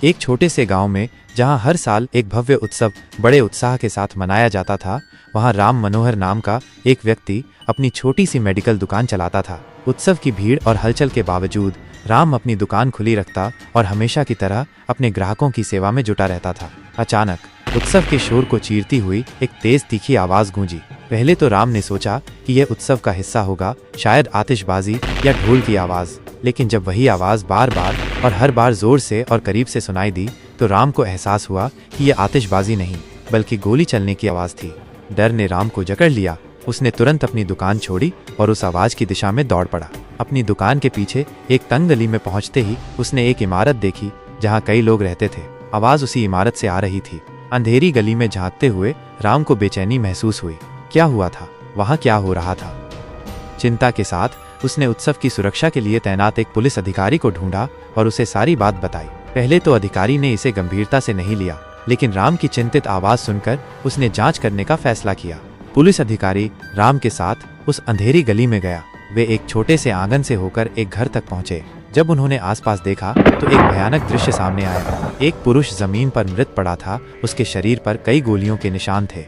एक छोटे से गांव में जहां हर साल एक भव्य उत्सव बड़े उत्साह के साथ मनाया जाता था, वहां राम मनोहर नाम का एक व्यक्ति अपनी छोटी सी मेडिकल दुकान चलाता था। उत्सव की भीड़ और हलचल के बावजूद राम अपनी दुकान खुली रखता और हमेशा की तरह अपने ग्राहकों की सेवा में जुटा रहता था। अचानक उत्सव के शोर को चीरती हुई एक तेज तीखी आवाज गूंजी। पहले तो राम ने सोचा कि यह उत्सव का हिस्सा होगा, शायद आतिशबाजी या ढोल की आवाज। लेकिन जब वही आवाज बार बार और हर बार जोर से और करीब से सुनाई दी तो राम को एहसास हुआ कि यह आतिशबाजी नहीं बल्कि गोली चलने की आवाज थी। डर ने राम को जकड़ लिया। उसने तुरंत अपनी दुकान छोड़ी और उस आवाज की दिशा में दौड़ पड़ा। अपनी दुकान के पीछे एक तंग गली में पहुंचते ही उसने एक इमारत देखी जहां कई लोग रहते थे। आवाज उसी इमारत से आ रही थी। अंधेरी गली में झांकते हुए राम को बेचैनी महसूस हुई। क्या हुआ था? वहां क्या हो रहा था? चिंता के साथ उसने उत्सव की सुरक्षा के लिए तैनात एक पुलिस अधिकारी को ढूंढा और उसे सारी बात बताई। पहले तो अधिकारी ने इसे गंभीरता से नहीं लिया, लेकिन राम की चिंतित आवाज सुनकर उसने जांच करने का फैसला किया। पुलिस अधिकारी राम के साथ उस अंधेरी गली में गया। वे एक छोटे से आंगन से होकर एक घर तक पहुंचे। जब उन्होंने आसपास देखा तो एक भयानक दृश्य सामने आया। एक पुरुष जमीन पर मृत पड़ा था। उसके शरीर पर कई गोलियों के निशान थे।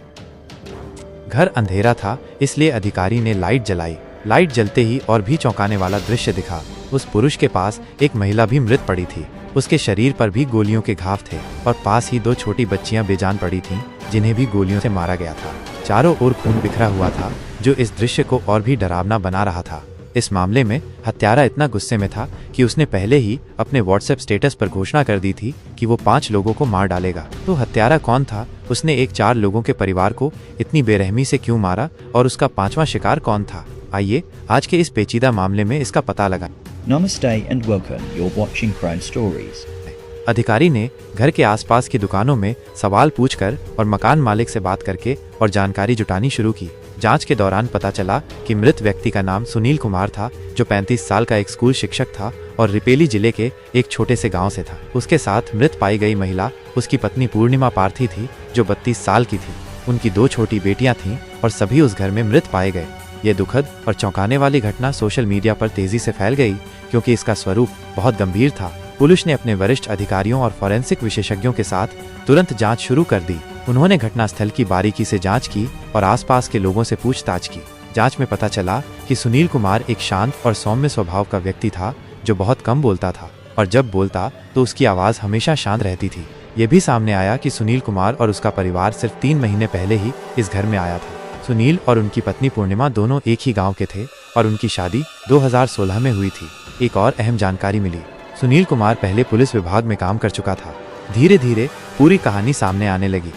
घर अंधेरा था, इसलिए अधिकारी ने लाइट जलाई। लाइट जलते ही और भी चौंकाने वाला दृश्य दिखा। उस पुरुष के पास एक महिला भी मृत पड़ी थी। उसके शरीर पर भी गोलियों के घाव थे और पास ही 2 छोटी बच्चियां बेजान पड़ी थीं, जिन्हें भी गोलियों से मारा गया था। चारों ओर खून बिखरा हुआ था, जो इस दृश्य को और भी डरावना बना रहा था। इस मामले में हत्यारा इतना गुस्से में था कि उसने पहले ही अपने व्हाट्सएप स्टेटस पर घोषणा कर दी थी कि वो 5 लोगों को मार डालेगा। तो हत्यारा कौन था? उसने एक 4 लोगों के परिवार को इतनी बेरहमी से क्यों मारा और उसका 5वां शिकार कौन था? आइए आज के इस पेचीदा मामले में इसका पता लगाएं। Namaste and welcome. You're watching Crime Stories. अधिकारी ने घर के आसपास की दुकानों में सवाल पूछकर और मकान मालिक से बात करके और जानकारी जुटानी शुरू की। जांच के दौरान पता चला कि मृत व्यक्ति का नाम सुनील कुमार था, जो 35 साल का एक स्कूल शिक्षक था और रिपेली जिले के एक छोटे से गांव से था। उसके साथ मृत पाई गई महिला उसकी पत्नी पूर्णिमा पार्थी थी, जो 32 साल की थी। उनकी 2 छोटी बेटियां थीं और सभी उस घर में मृत पाए गए। ये दुखद और चौंकाने वाली घटना सोशल मीडिया पर तेजी से फैल गई, क्योंकि इसका स्वरूप बहुत गंभीर था। पुलिस ने अपने वरिष्ठ अधिकारियों और फॉरेंसिक विशेषज्ञों के साथ तुरंत जांच शुरू कर दी। उन्होंने घटनास्थल की बारीकी से जांच की और आसपास के लोगों से पूछताछ की। जांच में पता चला कि सुनील कुमार एक शांत और सौम्य स्वभाव का व्यक्ति था, जो बहुत कम बोलता था और जब बोलता तो उसकी आवाज हमेशा शांत रहती थी। ये भी सामने आया कि सुनील कुमार और उसका परिवार सिर्फ 3 महीने पहले ही इस घर में आया था। सुनील और उनकी पत्नी पूर्णिमा दोनों एक ही गांव के थे और उनकी शादी 2016 में हुई थी। एक और अहम जानकारी मिली। सुनील कुमार पहले पुलिस विभाग में काम कर चुका था। धीरे धीरे पूरी कहानी सामने आने लगी।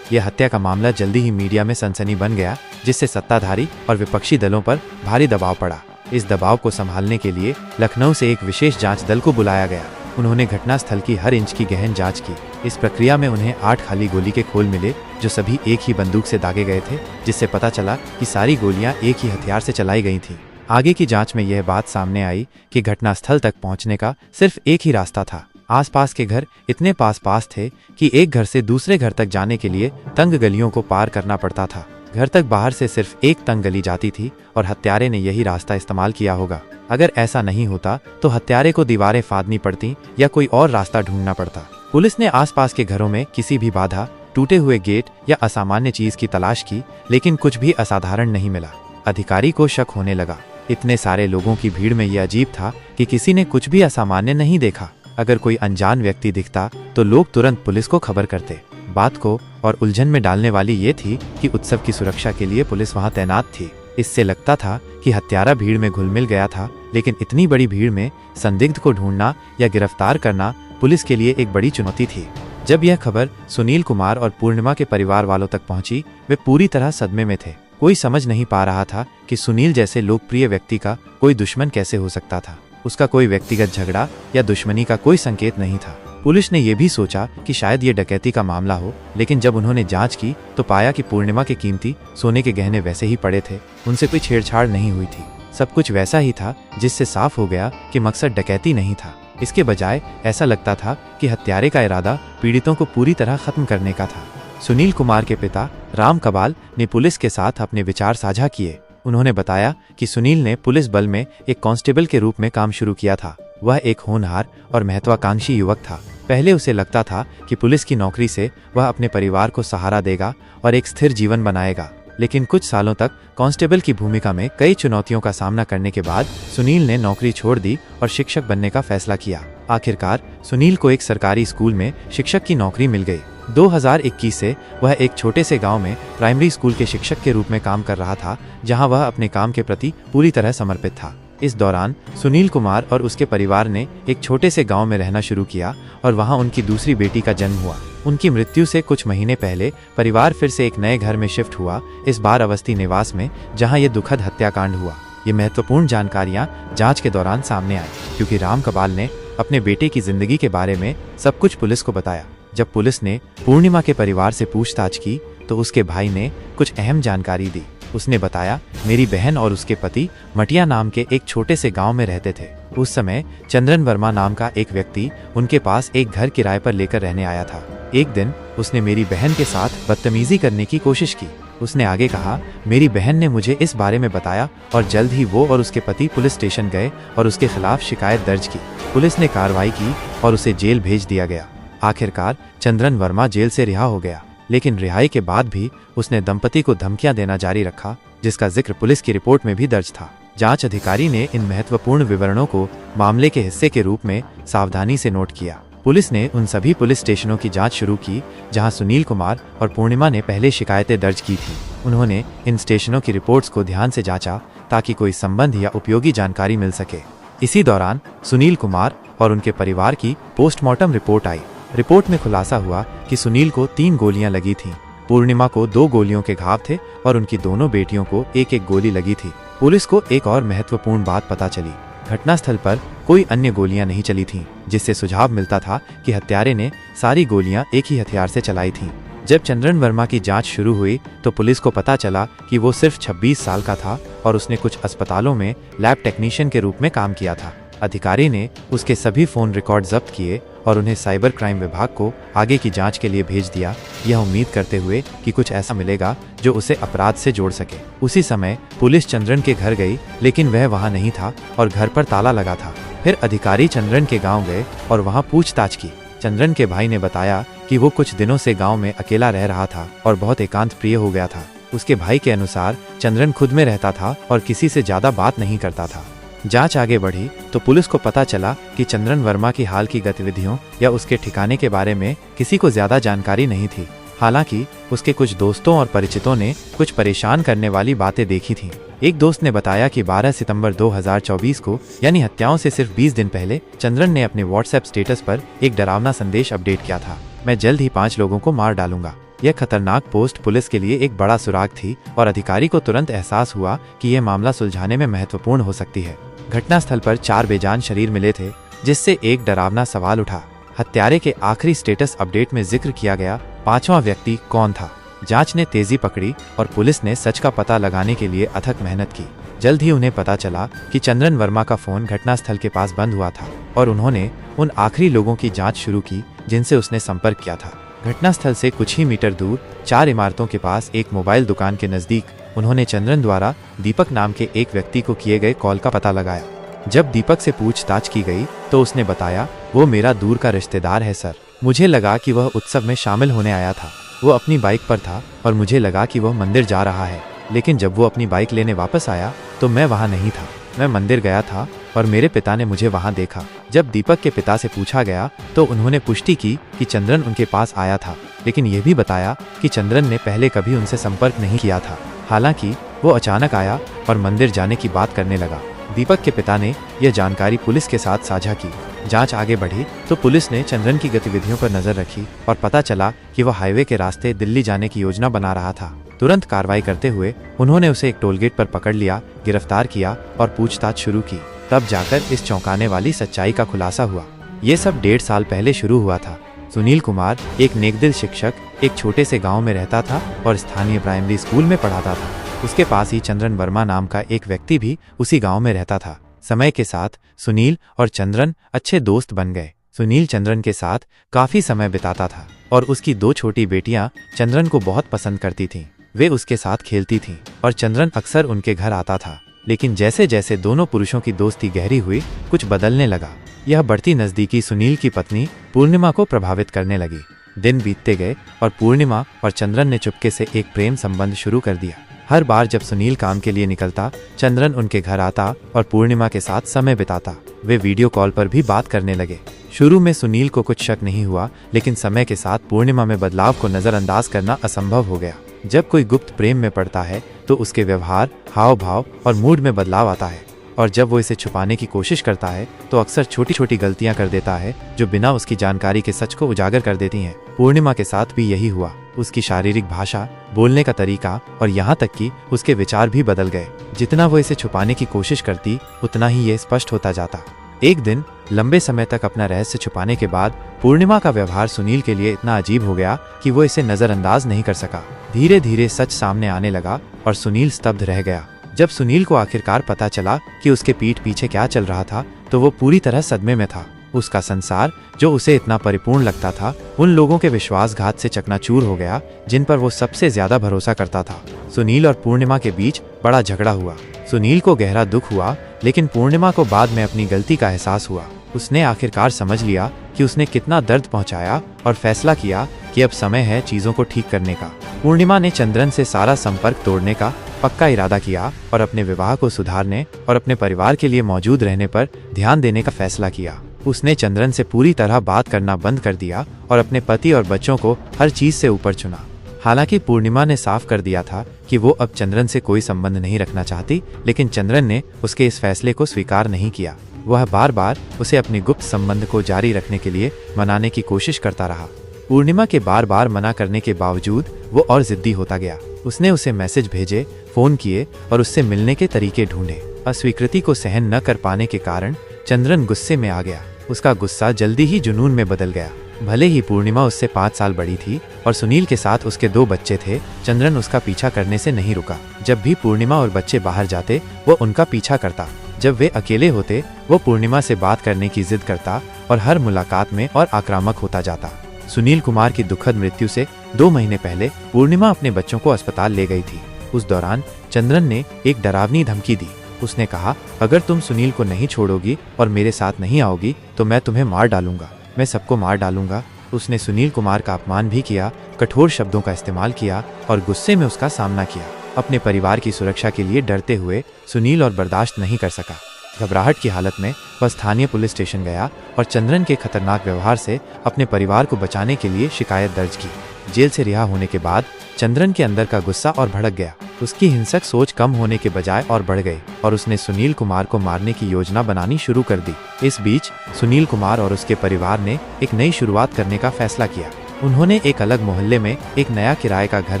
यह हत्या का मामला जल्दी ही मीडिया में सनसनी बन गया, जिससे सत्ताधारी और विपक्षी दलों पर भारी दबाव पड़ा। इस दबाव को संभालने के लिए लखनऊ से एक विशेष जांच दल को बुलाया गया। उन्होंने घटनास्थल की हर इंच की गहन जांच की। इस प्रक्रिया में उन्हें 8 खाली गोली के खोल मिले, जो सभी एक ही बंदूक से दागे गए थे, जिससे पता चला कि सारी गोलियां एक ही हथियार से चलाई गई थीं। आगे की जांच में यह बात सामने आई कि घटनास्थल तक पहुंचने का सिर्फ एक ही रास्ता था। आसपास के घर इतने पास थे कि एक घर से दूसरे घर तक जाने के लिए तंग गलियों को पार करना पड़ता था। घर तक बाहर से सिर्फ एक तंग गली जाती थी और हत्यारे ने यही रास्ता इस्तेमाल किया होगा। अगर ऐसा नहीं होता तो हत्यारे को दीवारें फादनी पड़ती या कोई और रास्ता ढूंढना पड़ता। पुलिस ने आसपास के घरों में किसी भी बाधा, टूटे हुए गेट या असामान्य चीज की तलाश की, लेकिन कुछ भी असाधारण नहीं मिला। अधिकारी को शक होने लगा। इतने सारे लोगों की भीड़ में यह अजीब था कि किसी ने कुछ भी असामान्य नहीं देखा। अगर कोई अनजान व्यक्ति दिखता तो लोग तुरंत पुलिस को खबर करते। बात को और उलझन में डालने वाली ये थी कि उत्सव की सुरक्षा के लिए पुलिस वहां तैनात थी। इससे लगता था कि हत्यारा भीड़ में घुल मिल गया था, लेकिन इतनी बड़ी भीड़ में संदिग्ध को ढूंढना या गिरफ्तार करना पुलिस के लिए एक बड़ी चुनौती थी। जब यह खबर सुनील कुमार और पूर्णिमा के परिवार वालों तक पहुंची, वे पूरी तरह सदमे में थे। कोई समझ नहीं पा रहा था कि सुनील जैसे लोकप्रिय व्यक्ति का कोई दुश्मन कैसे हो सकता था। उसका कोई व्यक्तिगत झगड़ा या दुश्मनी का कोई संकेत नहीं था। पुलिस ने यह भी सोचा कि शायद ये डकैती का मामला हो, लेकिन जब उन्होंने जांच की तो पाया कि पूर्णिमा के कीमती सोने के गहने वैसे ही पड़े थे। उनसे कोई छेड़छाड़ नहीं हुई थी। सब कुछ वैसा ही था, जिससे साफ हो गया कि मकसद डकैती नहीं था। इसके बजाय ऐसा लगता था कि हत्यारे का इरादा पीड़ितों को पूरी तरह खत्म करने का था। सुनील कुमार के पिता राम कबाल ने पुलिस के साथ अपने विचार साझा किए। उन्होंने बताया कि सुनील ने पुलिस बल में एक कांस्टेबल के रूप में काम शुरू किया था। वह एक होनहार और महत्वाकांक्षी युवक था। पहले उसे लगता था कि पुलिस की नौकरी से वह अपने परिवार को सहारा देगा और एक स्थिर जीवन बनाएगा, लेकिन कुछ सालों तक कांस्टेबल की भूमिका में कई चुनौतियों का सामना करने के बाद सुनील ने नौकरी छोड़ दी और शिक्षक बनने का फैसला किया। आखिरकार सुनील को एक सरकारी स्कूल में शिक्षक की नौकरी मिल गई। 2021 से वह एक छोटे से गांव में प्राइमरी स्कूल के शिक्षक के रूप में काम कर रहा था, जहां वह अपने काम के प्रति पूरी तरह समर्पित था। इस दौरान सुनील कुमार और उसके परिवार ने एक छोटे से गांव में रहना शुरू किया और वहां उनकी दूसरी बेटी का जन्म हुआ। उनकी मृत्यु से कुछ महीने पहले परिवार फिर से एक नए घर में शिफ्ट हुआ, इस बार अवस्थी निवास में, जहां ये दुखद हत्याकांड हुआ। ये महत्वपूर्ण जानकारियां जांच के दौरान सामने आई, क्योंकि राम कबाल ने अपने बेटे की जिंदगी के बारे में सब कुछ पुलिस को बताया। जब पुलिस ने पूर्णिमा के परिवार से पूछताछ की तो उसके भाई ने कुछ अहम जानकारी दी। उसने बताया, मेरी बहन और उसके पति मटिया नाम के एक छोटे से गांव में रहते थे। उस समय चंद्रन वर्मा नाम का एक व्यक्ति उनके पास एक घर किराए पर लेकर रहने आया था। एक दिन उसने मेरी बहन के साथ बदतमीजी करने की कोशिश की। उसने आगे कहा, मेरी बहन ने मुझे इस बारे में बताया और जल्द ही वो और उसके पति पुलिस स्टेशन गए और उसके खिलाफ शिकायत दर्ज की। पुलिस ने कार्रवाई की और उसे जेल भेज दिया गया। आखिरकार चंद्रन वर्मा जेल से रिहा हो गया, लेकिन रिहाई के बाद भी उसने दंपति को धमकियां देना जारी रखा, जिसका जिक्र पुलिस की रिपोर्ट में भी दर्ज था। जांच अधिकारी ने इन महत्वपूर्ण विवरणों को मामले के हिस्से के रूप में सावधानी से नोट किया। पुलिस ने उन सभी पुलिस स्टेशनों की जांच शुरू की जहां सुनील कुमार और पूर्णिमा ने पहले शिकायतें दर्ज की थी। उन्होंने इन स्टेशनों की रिपोर्ट्स को ध्यान से जांचा ताकि कोई संबंध या उपयोगी जानकारी मिल सके। इसी दौरान सुनील कुमार और उनके परिवार की पोस्टमार्टम रिपोर्ट आई। रिपोर्ट में खुलासा हुआ कि सुनील को 3 गोलियां लगी थीं। पूर्णिमा को 2 गोलियों के घाव थे और उनकी दोनों बेटियों को 1-1 गोली लगी थी। पुलिस को एक और महत्वपूर्ण बात पता चली, घटनास्थल पर कोई अन्य गोलियां नहीं चली थीं, जिससे सुझाव मिलता था कि हत्यारे ने सारी गोलियां एक ही हथियार से चलाई थीं। जब चंद्रन वर्मा की जांच शुरू हुई तो पुलिस को पता चला कि वो सिर्फ 26 साल का था और उसने कुछ अस्पतालों में लैब टेक्नीशियन के रूप में काम किया था। अधिकारी ने उसके सभी फोन रिकॉर्ड जब्त किए और उन्हें साइबर क्राइम विभाग को आगे की जांच के लिए भेज दिया, यह उम्मीद करते हुए कि कुछ ऐसा मिलेगा जो उसे अपराध से जोड़ सके। उसी समय पुलिस चंद्रन के घर गई, लेकिन वह वहां नहीं था और घर पर ताला लगा था। फिर अधिकारी चंद्रन के गांव गए और वहां पूछताछ की। चंद्रन के भाई ने बताया कि वो कुछ दिनों से गांव में अकेला रह रहा था और बहुत एकांत प्रिय हो गया था। उसके भाई के अनुसार चंद्रन खुद में रहता था और किसी से ज्यादा बात नहीं करता था। जांच आगे बढ़ी तो पुलिस को पता चला कि चंद्रन वर्मा की हाल की गतिविधियों या उसके ठिकाने के बारे में किसी को ज्यादा जानकारी नहीं थी। हालांकि उसके कुछ दोस्तों और परिचितों ने कुछ परेशान करने वाली बातें देखी थीं। एक दोस्त ने बताया कि 12 सितंबर 2024 को, यानी हत्याओं से सिर्फ 20 दिन पहले, चंद्रन ने अपने व्हाट्सएप स्टेटस पर एक डरावना संदेश अपडेट किया था, मैं जल्द ही 5 लोगों को मार डालूंगा। यह खतरनाक पोस्ट पुलिस के लिए एक बड़ा सुराग थी और अधिकारी को तुरंत एहसास हुआ कि यह मामला सुलझाने में महत्वपूर्ण हो सकती है। घटनास्थल पर 4 बेजान शरीर मिले थे, जिससे एक डरावना सवाल उठा, हत्यारे के आखिरी स्टेटस अपडेट में जिक्र किया गया 5वां व्यक्ति कौन था। जांच ने तेजी पकड़ी और पुलिस ने सच का पता लगाने के लिए अथक मेहनत की। जल्द ही उन्हें पता चला कि चंद्रन वर्मा का फोन घटनास्थल के पास बंद हुआ था और उन्होंने उन आखिरी लोगों की जांच शुरू की जिनसे उसने संपर्क किया था। घटनास्थल से कुछ ही मीटर दूर 4 इमारतों के पास एक मोबाइल दुकान के नजदीक उन्होंने चंद्रन द्वारा दीपक नाम के एक व्यक्ति को किए गए कॉल का पता लगाया। जब दीपक से पूछताछ की गई तो उसने बताया, वो मेरा दूर का रिश्तेदार है सर। मुझे लगा कि वह उत्सव में शामिल होने आया था। वो अपनी बाइक पर था और मुझे लगा कि वह मंदिर जा रहा है, लेकिन जब वो अपनी बाइक लेने वापस आया तो मैं वहाँ नहीं था। मैं मंदिर गया था और मेरे पिता ने मुझे वहाँ देखा। जब दीपक के पिता से पूछा गया तो उन्होंने पुष्टि की कि चंद्रन उनके पास आया था, लेकिन यह भी बताया कि चंद्रन ने पहले कभी उनसे संपर्क नहीं किया था। हालांकि वो अचानक आया और मंदिर जाने की बात करने लगा। दीपक के पिता ने यह जानकारी पुलिस के साथ साझा की। जांच आगे बढ़ी तो पुलिस ने चंद्रन की गतिविधियों पर नजर रखी और पता चला कि वह हाईवे के रास्ते दिल्ली जाने की योजना बना रहा था। तुरंत कार्रवाई करते हुए उन्होंने उसे एक टोलगेट पर पकड़ लिया, गिरफ्तार किया और पूछताछ शुरू की। तब जाकर इस चौंकाने वाली सच्चाई का खुलासा हुआ। ये सब 1.5 साल पहले शुरू हुआ था। सुनील कुमार एक नेकदिल शिक्षक एक छोटे से गांव में रहता था और स्थानीय प्राइमरी स्कूल में पढ़ाता था। उसके पास ही चंद्रन वर्मा नाम का एक व्यक्ति भी उसी गांव में रहता था। समय के साथ सुनील और चंद्रन अच्छे दोस्त बन गए। सुनील चंद्रन के साथ काफी समय बिताता था और उसकी 2 छोटी बेटियां चंद्रन को बहुत पसंद करती थीं। वे उसके साथ खेलती थीं और चंद्रन अक्सर उनके घर आता था। लेकिन जैसे जैसे दोनों पुरुषों की दोस्ती गहरी हुई, कुछ बदलने लगा। यह बढ़ती नजदीकी सुनील की पत्नी पूर्णिमा को प्रभावित करने लगी। दिन बीतते गए और पूर्णिमा और चंद्रन ने चुपके से एक प्रेम संबंध शुरू कर दिया। हर बार जब सुनील काम के लिए निकलता, चंद्रन उनके घर आता और पूर्णिमा के साथ समय बिताता। वे वीडियो कॉल पर भी बात करने लगे। शुरू में सुनील को कुछ शक नहीं हुआ, लेकिन समय के साथ पूर्णिमा में बदलाव को नजरअंदाज करना असंभव हो गया। जब कोई गुप्त प्रेम में पड़ता है तो उसके व्यवहार, हाव भाव और मूड में बदलाव आता है, और जब वो इसे छुपाने की कोशिश करता है तो अक्सर छोटी छोटी गलतियां कर देता है जो बिना उसकी जानकारी के सच को उजागर कर देती हैं। पूर्णिमा के साथ भी यही हुआ। उसकी शारीरिक भाषा, बोलने का तरीका और यहाँ तक कि उसके विचार भी बदल गए। जितना वो इसे छुपाने की कोशिश करती, उतना ही ये स्पष्ट होता जाता। एक दिन लंबे समय तक अपना रहस्य छुपाने के बाद पूर्णिमा का व्यवहार सुनील के लिए इतना अजीब हो गया कि वो इसे नजरअंदाज नहीं कर सका। धीरे धीरे सच सामने आने लगा और सुनील स्तब्ध रह गया। जब सुनील को आखिरकार पता चला कि उसके पीठ पीछे क्या चल रहा था, तो वो पूरी तरह सदमे में था। उसका संसार, जो उसे इतना परिपूर्ण लगता था, उन लोगों के विश्वासघात से चकनाचूर हो गया जिन पर वो सबसे ज्यादा भरोसा करता था। सुनील और पूर्णिमा के बीच बड़ा झगड़ा हुआ। सुनील को गहरा दुख हुआ, लेकिन पूर्णिमा को बाद में अपनी गलती का एहसास हुआ। उसने आखिरकार समझ लिया कि उसने कितना दर्द पहुंचाया और फैसला किया कि अब समय है चीजों को ठीक करने का। पूर्णिमा ने चंद्रन से सारा संपर्क तोड़ने का पक्का इरादा किया और अपने विवाह को सुधारने और अपने परिवार के लिए मौजूद रहने पर ध्यान देने का फैसला किया। उसने चंद्रन से पूरी तरह बात करना बंद कर दिया और अपने पति और बच्चों को हर चीज से ऊपर चुना। हालांकि पूर्णिमा ने साफ कर दिया था कि वो अब चंद्रन से कोई संबंध नहीं रखना चाहती, लेकिन चंद्रन ने उसके इस फैसले को स्वीकार नहीं किया। वह बार बार उसे अपने गुप्त संबंध को जारी रखने के लिए मनाने की कोशिश करता रहा। पूर्णिमा के बार बार मना करने के बावजूद वो और जिद्दी होता गया। उसने उसे मैसेज भेजे, फोन किए और उससे मिलने के तरीके ढूंढे। अस्वीकृति को सहन न कर पाने के कारण चंद्रन गुस्से में आ गया। उसका गुस्सा जल्दी ही जुनून में बदल गया। भले ही पूर्णिमा उससे 5 साल बड़ी थी और सुनील के साथ उसके 2 बच्चे थे, चंद्रन उसका पीछा करने से नहीं रुका। जब भी पूर्णिमा और बच्चे बाहर जाते, वो उनका पीछा करता। जब वे अकेले होते, वो पूर्णिमा से बात करने की जिद करता और हर मुलाकात में और आक्रामक होता जाता। सुनील कुमार की दुखद मृत्यु से 2 महीने पहले पूर्णिमा अपने बच्चों को अस्पताल ले गई थी। उस दौरान चंद्रन ने एक डरावनी धमकी दी। उसने कहा, अगर तुम सुनील को नहीं छोड़ोगी और मेरे साथ नहीं आओगी तो मैं तुम्हें मार डालूंगा, मैं सबको मार डालूंगा। उसने सुनील कुमार का अपमान भी किया, कठोर शब्दों का इस्तेमाल किया और गुस्से में उसका सामना किया। अपने परिवार की सुरक्षा के लिए डरते हुए सुनील और बर्दाश्त नहीं कर सका। घबराहट की हालत में वह स्थानीय पुलिस स्टेशन गया और चंद्रन के खतरनाक व्यवहार से अपने परिवार को बचाने के लिए शिकायत दर्ज की। जेल से रिहा होने के बाद चंद्रन के अंदर का गुस्सा और भड़क गया। उसकी हिंसक सोच कम होने के बजाय और बढ़ गई और उसने सुनील कुमार को मारने की योजना बनानी शुरू कर दी। इस बीच सुनील कुमार और उसके परिवार ने एक नई शुरुआत करने का फैसला किया। उन्होंने एक अलग मोहल्ले में एक नया किराए का घर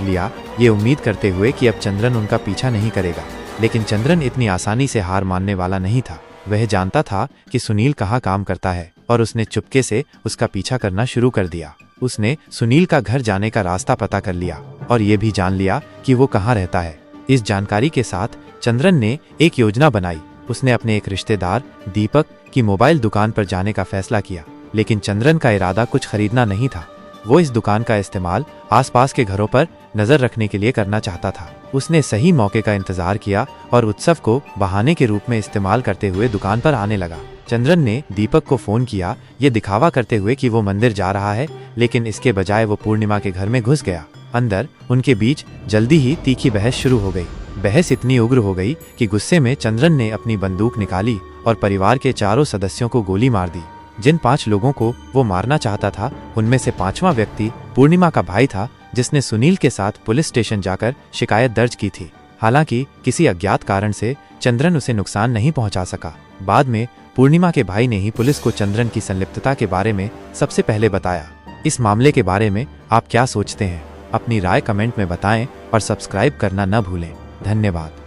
लिया, ये उम्मीद करते हुए कि अब चंद्रन उनका पीछा नहीं करेगा। लेकिन चंद्रन इतनी आसानी से हार मानने वाला नहीं था। वह जानता था कि सुनील कहाँ काम करता है और उसने चुपके से उसका पीछा करना शुरू कर दिया। उसने सुनील का घर जाने का रास्ता पता कर लिया और ये भी जान लिया कि वो कहाँ रहता है। इस जानकारी के साथ चंद्रन ने एक योजना बनाई। उसने अपने एक रिश्तेदार दीपक की मोबाइल दुकान पर जाने का फैसला किया, लेकिन चंद्रन का इरादा कुछ खरीदना नहीं था। वो इस दुकान का इस्तेमाल आसपास के घरों पर नजर रखने के लिए करना चाहता था। उसने सही मौके का इंतजार किया और उत्सव को बहाने के रूप में इस्तेमाल करते हुए दुकान पर आने लगा। चंद्रन ने दीपक को फोन किया, ये दिखावा करते हुए कि वो मंदिर जा रहा है, लेकिन इसके बजाय वो पूर्णिमा के घर में घुस गया। अंदर उनके बीच जल्दी ही तीखी बहस शुरू हो गई। बहस इतनी उग्र हो गई कि गुस्से में चंद्रन ने अपनी बंदूक निकाली और परिवार के 4 सदस्यों को गोली मार दी। जिन 5 लोगों को वो मारना चाहता था, उनमें से 5वां व्यक्ति पूर्णिमा का भाई था, जिसने सुनील के साथ पुलिस स्टेशन जाकर शिकायत दर्ज की थी। हालांकि किसी अज्ञात कारण से चंद्रन उसे नुकसान नहीं पहुंचा सका। बाद में पूर्णिमा के भाई ने ही पुलिस को चंद्रन की संलिप्तता के बारे में सबसे पहले बताया। इस मामले के बारे में आप क्या सोचते हैं? अपनी राय कमेंट में बताएं और सब्सक्राइब करना न भूलें। धन्यवाद।